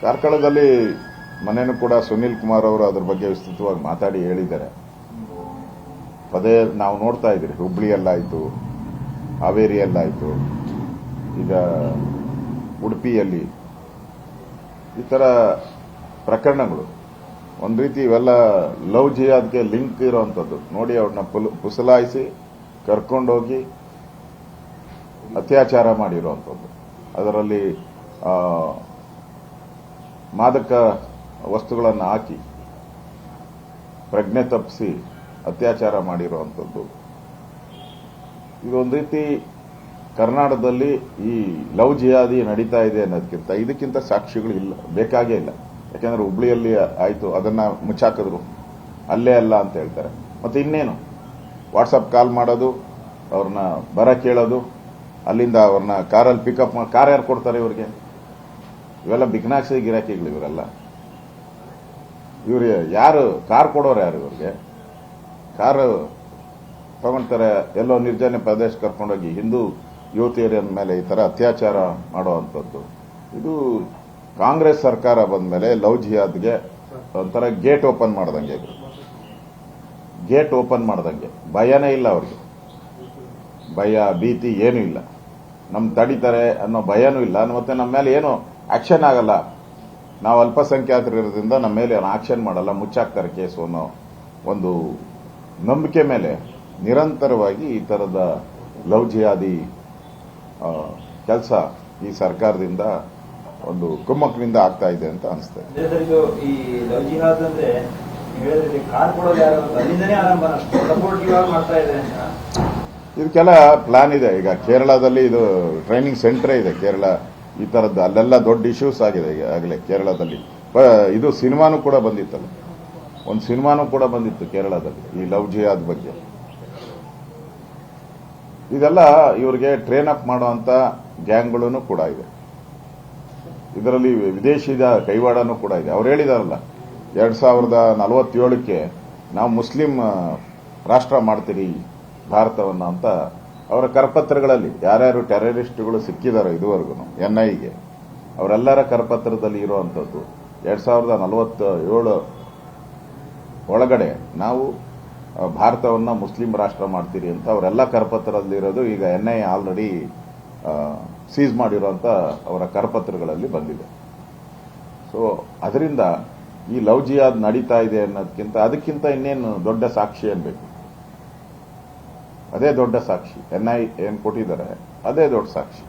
ಕಾರ್ಕಳದಲ್ಲಿ ಮನೆಯೂ ಕೂಡ ಸುನೀಲ್ ಕುಮಾರ್ ಅವರು ಅದ್ರ ಬಗ್ಗೆ ವಿಸ್ತೃತವಾಗಿ ಮಾತಾಡಿ ಹೇಳಿದ್ದಾರೆ. ಪದೇ ನಾವು ನೋಡ್ತಾ ಇದ್ದೀರಿ, ಹುಬ್ಳಿಯಲ್ಲಾಯಿತು, ಹಾವೇರಿಯಲ್ಲಾಯಿತು, ಈಗ ಉಡುಪಿಯಲ್ಲಿ ಈ ಥರ ಪ್ರಕರಣಗಳು. ಒಂದು ರೀತಿ ಇವೆಲ್ಲ ಲವ್ ಜಿಹಾದ್ಗೆ ಲಿಂಕ್ ಇರೋವಂಥದ್ದು. ನೋಡಿ, ಅವ್ರನ್ನ ಪುಸಲಾಯಿಸಿ ಕರ್ಕೊಂಡೋಗಿ ಅತ್ಯಾಚಾರ ಮಾಡಿರುವಂಥದ್ದು, ಅದರಲ್ಲಿ ಮಾದಕ ವಸ್ತುಗಳನ್ನು ಹಾಕಿ ಪ್ರಜ್ಞೆ ತಪ್ಪಿಸಿ ಅತ್ಯಾಚಾರ ಮಾಡಿರುವಂಥದ್ದು. ಇದೊಂದು ರೀತಿ ಕರ್ನಾಟಕದಲ್ಲಿ ಈ ಲವ್ ಜಿಹಾದಿ ನಡೀತಾ ಇದೆ ಅನ್ನೋದಕ್ಕಿಂತ ಇದಕ್ಕಿಂತ ಸಾಕ್ಷಿಗಳು ಇಲ್ಲ, ಬೇಕಾಗೇ ಇಲ್ಲ. ಯಾಕೆಂದ್ರೆ ಹುಬ್ಳಿಯಲ್ಲಿ ಆಯಿತು, ಅದನ್ನ ಮುಚ್ಚಾಕಿದ್ರು, ಅಲ್ಲೇ ಅಲ್ಲ ಅಂತ ಹೇಳ್ತಾರೆ. ಮತ್ತೆ ಇನ್ನೇನು, ವಾಟ್ಸಪ್ ಕಾಲ್ ಮಾಡೋದು, ಅವ್ರನ್ನ ಬರ ಕೇಳೋದು, ಅಲ್ಲಿಂದ ಅವ್ರನ್ನ ಕಾರಲ್ಲಿ ಪಿಕಪ್ ಮಾಡಿ, ಕಾರ್ ಯಾರು ಕೊಡ್ತಾರೆ ಇವ್ರಿಗೆ? ಇವೆಲ್ಲ ಬಿಗ್ನಾಕ್ಸಿ ಗಿರಾಕಿಗಳು ಇವರೆಲ್ಲ. ಇವ್ರು ಯಾರು ಕಾರ್ ಕೊಡೋರು ಯಾರು? ಇವ್ರಿಗೆ ಕಾರು ತಗೊಳ್ತಾರೆ, ಎಲ್ಲೋ ನಿರ್ಜನ ಪ್ರದೇಶ ಕರ್ಕೊಂಡೋಗಿ ಹಿಂದೂ ಯುವತಿಯರ ಮೇಲೆ ಈ ತರ ಅತ್ಯಾಚಾರ ಮಾಡುವಂಥದ್ದು. ಇದು ಕಾಂಗ್ರೆಸ್ ಸರ್ಕಾರ ಬಂದ ಮೇಲೆ ಲವ್ ಜಿಹಾದ್ಗೆ ಒಂಥರ ಗೇಟ್ ಓಪನ್ ಮಾಡ್ದಂಗೆ, ಗೇಟ್ ಓಪನ್ ಮಾಡ್ದಂಗೆ. ಭಯನೇ ಇಲ್ಲ ಅವ್ರಿಗೆ, ಭಯ ಭೀತಿ ಏನೂ ಇಲ್ಲ. ನಮ್ ತಡೀತಾರೆ ಅನ್ನೋ ಭಯನೂ ಇಲ್ಲ, ಮತ್ತೆ ನಮ್ಮ ಮೇಲೆ ಏನು ಆಕ್ಷನ್ ಆಗಲ್ಲ, ನಾವು ಅಲ್ಪಸಂಖ್ಯಾತರಿರೋದ್ರಿಂದ ನಮ್ಮ ಮೇಲೆ ಆಕ್ಷನ್ ಮಾಡಲ್ಲ, ಮುಚ್ಚಾಕ್ತಾರೆ ಕೇಸು ಅನ್ನೋ ಒಂದು ನಂಬಿಕೆ ಮೇಲೆ ನಿರಂತರವಾಗಿ ಈ ತರದ ಲವ್ ಜಿಹಾದಿ ಕೆಲಸ ಈ ಸರ್ಕಾರದಿಂದ ಒಂದು ಕುಮ್ಮಕ್ಕಿನಿಂದ ಆಗ್ತಾ ಇದೆ ಅಂತ ಅನಿಸ್ತಾ ಇದೆ. ಈ ಲವ್ ಜಿಹಾದ್ ಅಂದ್ರೆ ಕಾರ್ ಕೊಡೋದು ಯಾರು ಅಲ್ಲಿಂದನೇ ಆರಂಭ ಮಾಡ್ತಾ ಇದೆ ಅಂತ. ಇದಕ್ಕೆಲ್ಲ ಪ್ಲಾನ್ ಇದೆ. ಈಗ ಕೇರಳದಲ್ಲಿ ಇದು ಟ್ರೈನಿಂಗ್ ಸೆಂಟರ್ ಇದೆ, ಕೇರಳ ಈ ತರದ್ದು. ಅಲ್ಲೆಲ್ಲ ದೊಡ್ಡ ಇಶ್ಯೂಸ್ ಆಗಿದೆ ಈಗಾಗಲೇ ಕೇರಳದಲ್ಲಿ. ಇದು ಸಿನಿಮಾನೂ ಕೂಡ ಬಂದಿತ್ತಲ್ಲ, ಒಂದು ಸಿನಿಮಾನೂ ಕೂಡ ಬಂದಿತ್ತು ಕೇರಳದಲ್ಲಿ ಈ ಲವ್ ಜಿಹಾದ್ ಬಗ್ಗೆ. ಇದೆಲ್ಲ ಇವರಿಗೆ ಟ್ರೈನ್ ಅಪ್ ಮಾಡುವಂತ ಗ್ಯಾಂಗ್ಗಳೂ ಕೂಡ ಇದೆ. ಇದರಲ್ಲಿ ವಿದೇಶಿದ ಕೈವಾಡನೂ ಕೂಡ ಇದೆ. ಅವ್ರು ಹೇಳಿದಾರಲ್ಲ, 2047ಕ್ಕೆ ನಾವು ಮುಸ್ಲಿಂ ರಾಷ್ಟ್ರ ಮಾಡ್ತೀರಿ ಭಾರತವನ್ನು ಅಂತ ಅವರ ಕರಪತ್ರಗಳಲ್ಲಿ ಯಾರ್ಯಾರು ಟೆರರಿಸ್ಟ್ಗಳು ಸಿಕ್ಕಿದಾರೋ ಇದುವರೆಗೂ ಎನ್ಐಗೆ, ಅವರೆಲ್ಲರ ಕರಪತ್ರದಲ್ಲಿ ಇರುವಂಥದ್ದು 2047 ಒಳಗಡೆ ನಾವು ಭಾರತವನ್ನ ಮುಸ್ಲಿಂ ರಾಷ್ಟ್ರ ಮಾಡ್ತೀರಿ ಅಂತ ಅವರೆಲ್ಲ ಕರಪತ್ರದಲ್ಲಿರೋದು ಈಗ ಎನ್ಐ ಆಲ್ರೆಡಿ ಸೀಸ್ ಮಾಡಿರುವಂತ ಅವರ ಕರಪತ್ರಗಳಲ್ಲಿ ಬಂದಿದೆ. ಸೊ ಅದರಿಂದ ಈ ಲವ್ ಜಿಹಾದ್ ನಡೀತಾ ಇದೆ ಅನ್ನೋದಕ್ಕಿಂತ ಅದಕ್ಕಿಂತ ಇನ್ನೇನು ದೊಡ್ಡ ಸಾಕ್ಷಿ ಅನ್ಬೇಕು? ಅದೇ ದೊಡ್ಡ ಸಾಕ್ಷಿ. ಎನ್ಐ ಏನ್ ಕೊಟ್ಟಿದ್ದಾರೆ ಅದೇ ದೊಡ್ಡ ಸಾಕ್ಷಿ.